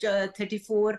34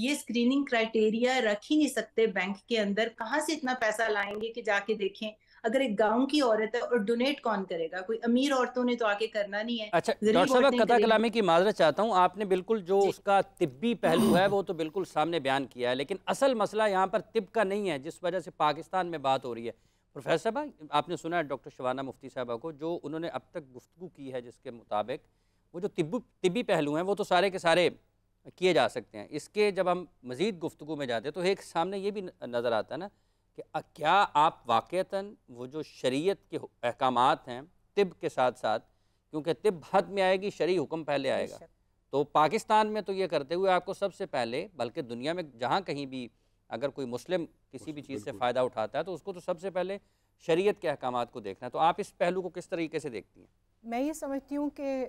یہ screening criteria رکھ ہی نہیں سکتے بینک کے اندر. کہاں سے اتنا پیسہ لائیں گے کہ جا کے دیکھیں؟ اگر ایک گاؤں کی عورت ہے اور ڈونیٹ کون کرے گا؟ کوئی امیر عورتوں نے تو آ کے کرنا نہیں ہے. اچھا ڈاکٹر صاحب قطع کلامی کی معذرت چاہتا ہوں، آپ نے بالکل جو اس کا طبی پہلو ہے وہ تو بالکل سامنے بیان کیا ہے، لیکن اصل مسئلہ یہاں پر طب کا نہیں ہے جس وجہ سے پاکستان میں بات ہو رہی ہے. پروفیسر صاحب آپ نے سنا ہے ڈاکٹر شبانہ مفتی صاحبہ کو جو انہوں نے اب تک گفتگو کی ہے، جس کے مطابق وہ جو طبی پہلو ہیں وہ تو سارے کے سارے کیے جا سکتے ہیں. اس کے جب ہم مزید گفتگو میں جاتے ہیں تو ایک سامنے یہ بھی نظر آتا ہے نا کہ کیا آپ واقعتاً وہ جو شریعت کے احکامات ہیں طب کے ساتھ ساتھ، کیونکہ طب بعد میں آئے گی، شرعی حکم پہلے آئے گا، تو پاکستان میں تو یہ کرتے ہوئے آپ کو سب سے پہلے، بلکہ دنیا میں جہاں کہیں بھی اگر کوئی مسلم کسی بھی چیز سے فائدہ اٹھاتا ہے تو اس کو تو سب سے پہلے شریعت کے احکامات کو دیکھنا ہے. تو آپ اس پہلو کو کس طریقے سے دیکھتی ہیں؟ میں یہ سمجھتی ہوں کہ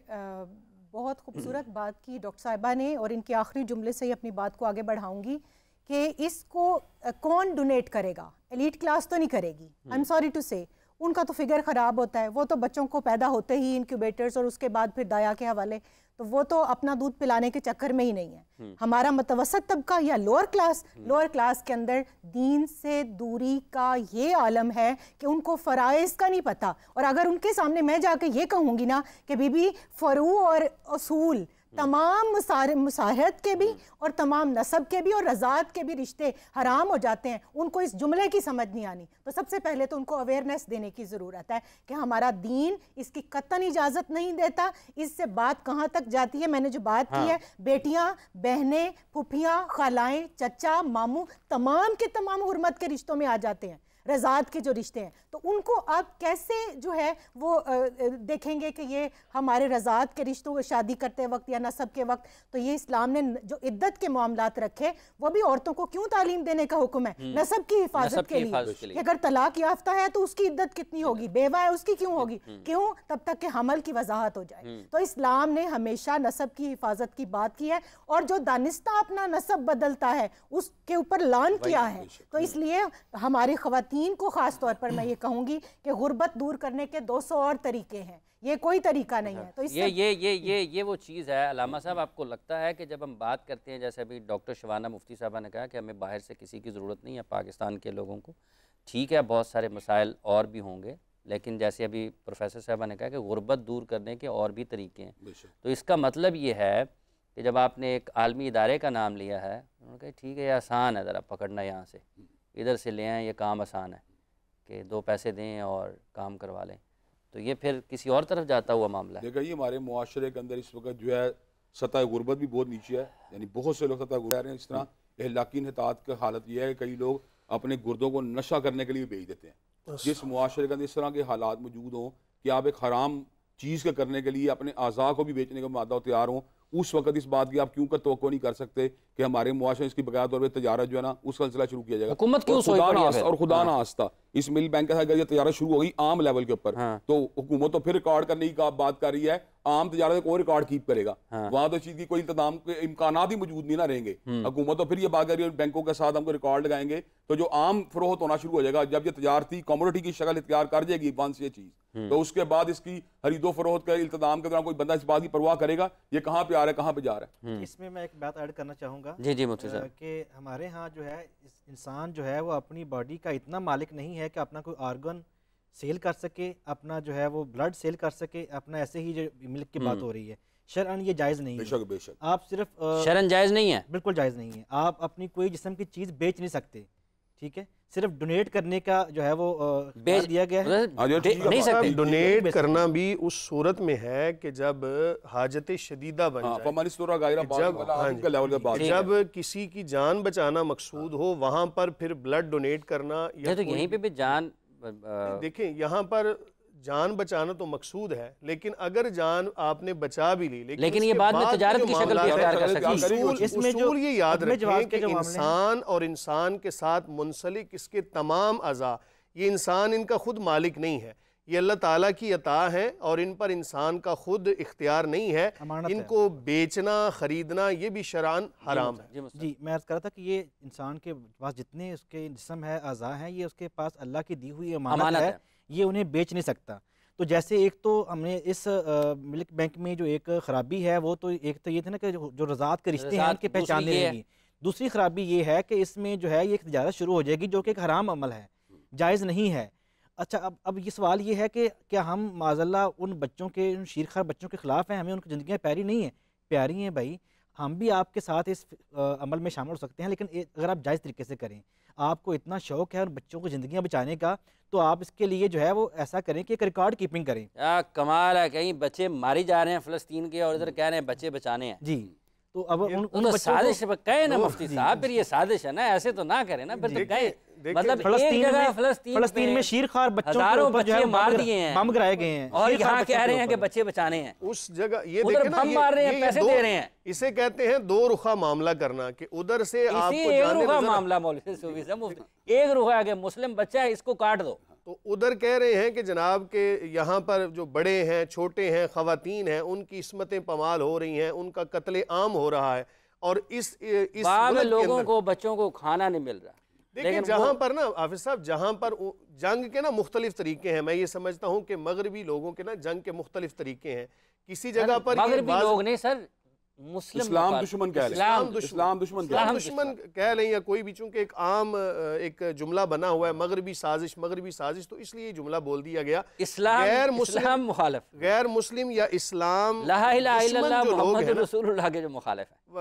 بہت خوبصورت بات کی ڈاکٹر صاحبہ نے، اور ان کے آخری جملے سے ہی اپنی بات کو آگے بڑھاؤں گی کہ اس کو کون ڈونیٹ کرے گا؟ ایلیٹ کلاس تو نہیں کرے گی. آئی ایم سوری ٹو سے، ان کا تو فگر خراب ہوتا ہے، وہ تو بچوں کو پیدا ہوتے ہی انکیوبیٹرز اور اس کے بعد پھر دایا کے حوالے، تو وہ تو اپنا دودھ پلانے کے چکر میں ہی نہیں ہے. ہمارا متوسط طبقہ یا لوور کلاس کے اندر دین سے دوری کا یہ عالم ہے کہ ان کو فرائض کا نہیں پتہ. اور اگر ان کے سامنے میں جا کے یہ کہوں گی نا کہ بی بی فروع اور اصول، تمام مساہرت کے بھی اور تمام نسب کے بھی اور رضاعت کے بھی رشتے حرام ہو جاتے ہیں، ان کو اس جملے کی سمجھ نہیں آنی. تو سب سے پہلے تو ان کو اویئرنیس دینے کی ضرورت ہے کہ ہمارا دین اس کی قطعاً اجازت نہیں دیتا. اس سے بات کہاں تک جاتی ہے؟ میں نے جو بات کی ہے، بیٹیاں، بہنیں، پھوپھیاں، خالائیں، چچا، ماموں، تمام کے تمام حرمت کے رشتوں میں آ جاتے ہیں، رضاعت کے جو رشتے ہیں. تو ان کو آپ کیسے جو ہے وہ دیکھیں گے کہ یہ ہمارے رضاعت کے رشتوں کو شادی کرتے وقت یا نسب کے وقت؟ تو یہ اسلام نے جو عدت کے معاملات رکھے وہ بھی عورتوں کو کیوں تعلیم دینے کا حکم ہے؟ نسب کی حفاظت کے لیے. اگر طلاق یافتہ ہے تو اس کی عدت کتنی ہوگی؟ بیوہ ہے اس کی کیوں ہوگی؟ کیوں؟ تب تک کہ حمل کی وضاحت ہو جائے. تو اسلام نے ہمیشہ نسب کی حفاظت کی بات کی ہے، اور جو دانستہ اپنا نسب بدلتا ہے اس کے اوپر لعن کیا ہے. تو اس لیے ہماری خواتین کو خاص طور پر میں یہ کہوں گی کہ غربت دور کرنے کے 200 اور طریقے ہیں، یہ کوئی طریقہ نہیں ہے. تو یہ وہ چیز ہے علامہ صاحب، آپ کو لگتا ہے کہ جب ہم بات کرتے ہیں جیسے ابھی ڈاکٹر شبانہ مفتی صاحبہ نے کہا کہ ہمیں باہر سے کسی کی ضرورت نہیں ہے پاکستان کے لوگوں کو، ٹھیک ہے بہت سارے مسائل اور بھی ہوں گے، لیکن جیسے ابھی پروفیسر صاحبہ نے کہا کہ غربت دور کرنے کے اور بھی طریقے ہیں. تو اس کا مطلب یہ ہے کہ جب آپ نے ایک عالمی ادارے کا نام لیا ہے، انہوں نے کہا ٹھیک ہے یہ آسان ہے ذرا پکڑنا، یہاں سے ادھر سے لے آئیں، یہ کام آسان ہے کہ 2 پیسے دیں اور کام کروا لیں، تو یہ پھر کسی اور طرف جاتا ہوا معاملہ ہے. دیکھا یہ ہمارے معاشرے کے اندر اس وقت جو ہے سطح غربت بھی بہت نیچے ہے، یعنی بہت سے لوگ سطح غربت ہیں. اس طرح اہلاکی انحطاط کا حالت یہ ہے کہ کئی لوگ اپنے گردوں کو نشہ کرنے کے لیے بیچ دیتے ہیں. جس معاشرے کے اندر اس طرح کے حالات موجود ہوں کہ آپ ایک حرام چیز کے کرنے کے لیے اپنے اعضاء کو بھی بیچنے کا مادہ تیار ہوں، اس وقت اس بات کی آپ کیوں کر توقع نہیں کر سکتے کہ ہمارے معاشرے اس کی بقایا طور پہ تجارت جو ہے نا اس کا سلسلہ شروع کیا جائے گا. حکومت کیوں سوئی پڑی ہے اور خدا نہ آستہ اس مل بینک کے ساتھ یہ تجارت شروع ہو گئی عام لیول کے اوپر، تو حکومت تو پھر ریکارڈ کرنے کی بات کر رہی ہے. عام تجارت کون ریکارڈ کیپ کرے گا؟ وہاں تو اس چیز کی کوئی انتظام کے امکانات ہی موجود نہیں نہ رہیں گے. حکومت تو پھر یہ بات کر رہی ہے بینکوں کے ساتھ ہم کو ریکارڈ لگائیں گے تو جو عام فروخت ہونا شروع ہو جائے گا. جب یہ تجارتی کموڈٹی کی شکل اختیار کر جائے گی ون سے یہ چیز، تو اس کے بعد اس کی خرید و فروخت کے التزام کے دوران کوئی بندہ اس بات کی پرواہ کرے گا یہ کہاں پہ آ رہا ہے کہاں پہ جا رہا ہے. اس میں میں ایک بات ایڈ کرنا چاہوں گا جی مفتی صاحب کہ ہمارے ہاں جو ہے انسان جو ہے وہ اپنی باڈی کا اتنا مالک نہیں ہے کہ اپنا کوئی آرگن سیل کر سکے، اپنا جو ہے وہ بلڈ سیل کر سکے. اپنا ایسے ہی جو ملک کی بات ہو رہی ہے، شرعاً یہ جائز نہیں ہے. بے شک آپ صرف شرعاً جائز نہیں ہے، بالکل جائز نہیں ہے. آپ اپنی کوئی جسم کی چیز بیچ نہیں سکتے، ٹھیک ہے؟ صرف ڈونیٹ کرنے کا جو ہے وہ بیچ دیا گیا ہے. نہیں سکتے. ڈونیٹ کرنا بھی اس صورت میں ہے کہ جب حاجت شدیدہ بن جائے، جب کسی کی جان بچانا مقصود ہو وہاں پر پھر بلڈ ڈونیٹ کرنا. تو یہیں پہ بھی جان دیکھیں یہاں پر جان بچانا تو مقصود ہے، لیکن اگر جان آپ نے بچا بھی لی لیکن یہ بعد میں تجارت کی شکل بھی اختیار کر سکتی ہے. اصول یہ یاد رکھیں کہ انسان اور انسان کے ساتھ منسلک اس کے تمام اعضاء، یہ انسان ان کا خود مالک نہیں ہے، یہ اللہ تعالیٰ کی عطا ہے اور ان پر انسان کا خود اختیار نہیں ہے. ان کو بیچنا خریدنا یہ بھی شرعاً حرام ہے. جی میں عرض کر رہا تھا کہ یہ انسان کے پاس جتنے اس کے جسم ہے اعضاء ہیں یہ اس کے پاس اللہ کی دی ہوئی امانت ہے، یہ انہیں بیچ نہیں سکتا. تو جیسے ایک تو ہم نے اس ملک بینک میں جو ایک خرابی ہے وہ تو ایک تو یہ تھا نا کہ جو رضاعت کے رشتے ہیں ان کے پہچاننے رہیں گی. دوسری خرابی یہ ہے کہ اس میں جو ہے یہ ایک تجارت شروع ہو جائے گی جو کہ ایک حرام عمل ہے، جائز نہیں ہے۔ اچھا اب یہ سوال یہ ہے کہ کیا ہم معاذ اللہ ان بچوں کے، ان شیرخوار بچوں کے خلاف ہیں؟ ہمیں ان کی زندگیاں پیاری نہیں ہیں؟ پیاری ہیں بھائی، ہم بھی آپ کے ساتھ اس عمل میں شامل ہو سکتے ہیں، لیکن اگر آپ جائز طریقے سے کریں، آپ کو اتنا شوق ہے ان بچوں کو زندگیاں بچانے کا، تو آپ اس کے لیے جو ہے وہ ایسا کریں کہ ایک ریکارڈ کیپنگ کریں۔ کمال ہے، کہیں بچے ماری جا رہے ہیں فلسطین کے اور ادھر کہہ رہے ہیں بچے بچانے ہیں۔ جی تو اب ان تو سازش کہے نا مفتی صاحب، پھر یہ سازش ہے نا، ایسے تو نہ کریں نا، پھر تو کہے مطلب ایک جگہ فلسطین میں شیرخوار بچوں ہزاروں بچے مار دیے ہیں، بم گرائے گئے ہیں، اور یہاں کہہ رہے ہیں کہ بچے بچانے ہیں، اس جگہ یہ ادھر دیکھیں نا، بم مار رہے ہیں، پیسے دے رہے ہیں۔ اسے کہتے ہیں دو رخا معاملہ کرنا، کہ ادھر سے آپ کو ایک رخا معاملہ مولوی صوفی صاحب، ایک رخا ہے کہ مسلم بچہ ہے اس کو کاٹ دو، تو ادھر کہہ رہے ہیں کہ جناب کہ یہاں پر جو بڑے ہیں، چھوٹے ہیں، خواتین ہیں، ان کی عصمتیں پامال ہو رہی ہیں، ان کا قتل عام ہو رہا ہے، اور اس بعض لوگوں کو بچوں کو کھانا نہیں مل رہا۔ دیکھیں جہاں پر نا حافظ صاحب، جہاں پر جنگ کے نا مختلف طریقے ہیں، میں یہ سمجھتا ہوں کہ مغربی لوگوں کے نا جنگ کے مختلف طریقے ہیں، کسی جگہ پر مغربی لوگ نہیں سر، مسلم اسلام دشمن کہہ لیں، اسلام دشمن کہہ لیں یا کوئی بھی، چونکہ ایک عام ایک جملہ بنا ہوا ہے مغربی سازش، مغربی سازش، تو اس لیے یہ جملہ بول دیا گیا۔ اسلام مخالف، غیر مسلم یا اسلام لا الہ الا اللہ دشمن جو لوگ محمد ہیں نا، رسول اللہ کے جو مخالف ہیں۔